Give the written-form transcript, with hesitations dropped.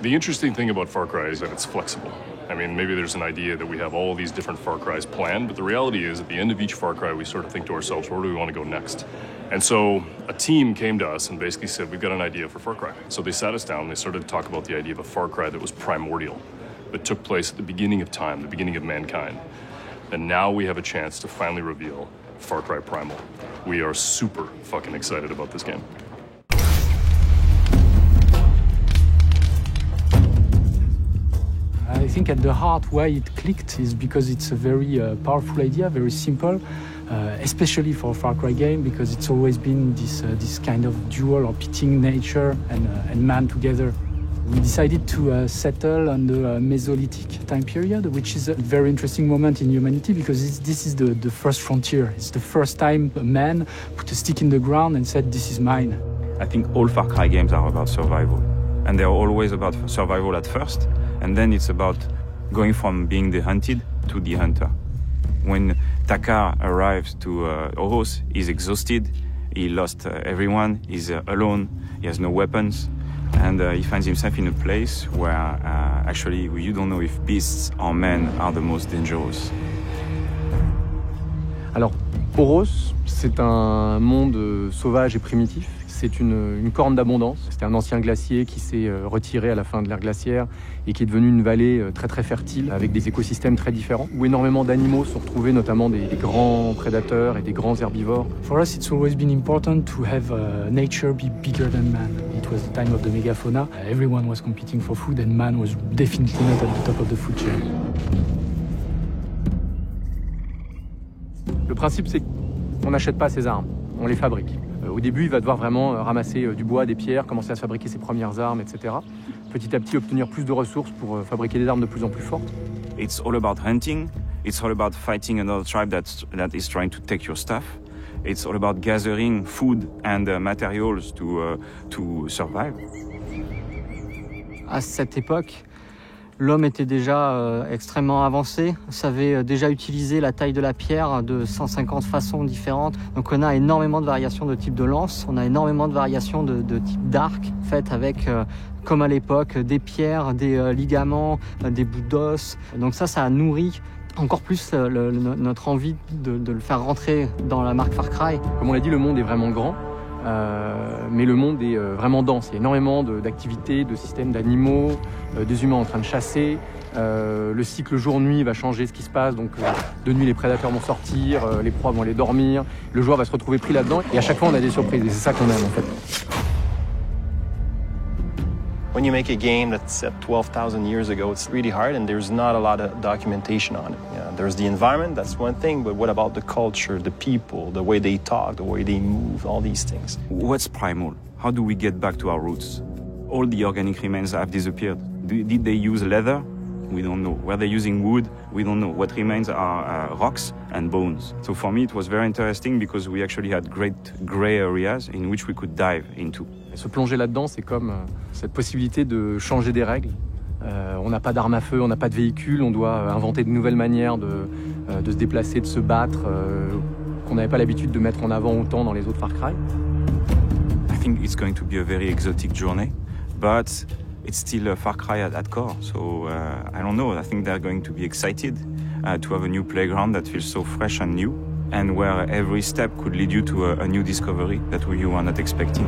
The interesting thing about Far Cry is that it's flexible. I mean, maybe there's an idea that we have all these different Far Crys planned, but the reality is at the end of each Far Cry, we sort of think to ourselves, where do we want to go next? And so a team came to us and basically said, we've got an idea for Far Cry. So they sat us down and they started to talk about the idea of a Far Cry that was primordial, that took place at the beginning of time, the beginning of mankind. And now we have a chance to finally reveal Far Cry Primal. We are super fucking excited about this game. I think at the heart why it clicked is because it's a very powerful idea, very simple, especially for a Far Cry game, because it's always been this kind of dual or pitting nature and man together. We decided to settle on the Mesolithic time period, which is a very interesting moment in humanity because this is the first frontier. It's the first time a man put a stick in the ground and said, this is mine. I think all Far Cry games are about survival. And they're always about survival at first, and then it's about going from being the hunted to the hunter. When Takar arrives to Oros, he's exhausted, he lost everyone, he's alone, he has no weapons, and he finds himself in a place where actually you don't know if beasts or men are the most dangerous. Alors, Oros, c'est un monde sauvage et primitif. C'est une corne d'abondance. C'était un ancien glacier qui s'est retiré à la fin de l'ère glaciaire et qui est devenu une vallée très très fertile avec des écosystèmes très différents où énormément d'animaux sont retrouvés, notamment des grands prédateurs et des grands herbivores. For us, it's always been important to have nature be bigger than man. It was the time of the megafauna. Everyone was competing for food and man was definitely not at the top of the food chain. Le principe, c'est qu'on n'achète pas ses armes, on les fabrique. Au début, il va devoir vraiment ramasser du bois, des pierres, commencer à se fabriquer ses premières armes, etc. Petit à petit, obtenir plus de ressources pour fabriquer des armes de plus en plus fortes. It's all about hunting. It's all about fighting another tribe that is trying to take your stuff. It's all about gathering food and materials to survive. À cette époque, l'homme était déjà extrêmement avancé, savait déjà utiliser la taille de la pierre de 150 façons différentes. Donc on a énormément de variations de type de lance, on a énormément de variations de type d'arc, faites avec, comme à l'époque, des pierres, des ligaments, des bouts d'os. Donc ça a nourri encore plus notre envie de le faire rentrer dans la marque Far Cry. Comme on l'a dit, le monde est vraiment grand. Mais le monde est vraiment dense. Il y a énormément d'activités, de systèmes d'animaux, des humains en train de chasser. Le cycle jour-nuit va changer ce qui se passe. Donc de nuit, les prédateurs vont sortir, les proies vont aller dormir. Le joueur va se retrouver pris là-dedans. Et à chaque fois, on a des surprises. Et c'est ça qu'on aime en fait. When you make a game that's set 12,000 years ago, it's really hard and there's not a lot of documentation on it. Yeah, there's the environment, that's one thing, but what about the culture, the people, the way they talk, the way they move, all these things? What's primal? How do we get back to our roots? All the organic remains have disappeared. Did they use leather? We don't know. Were they using wood? We don't know. What remains are rocks and bones. So for me, it was very interesting because we actually had great gray areas in which we could dive into. Et se plonger là-dedans, c'est comme cette possibilité de changer des règles. On n'a pas d'armes à feu, on n'a pas de véhicule, on doit inventer de nouvelles manières de se déplacer, de se battre, qu'on n'avait pas l'habitude de mettre en avant autant dans les autres Far Cry. I think it's going to be a very exotic journey, but it's still a Far Cry at core. So I don't know, I think they're going to be excited to have a new playground that feels so fresh and new, and where every step could lead you to a new discovery that you are not expecting.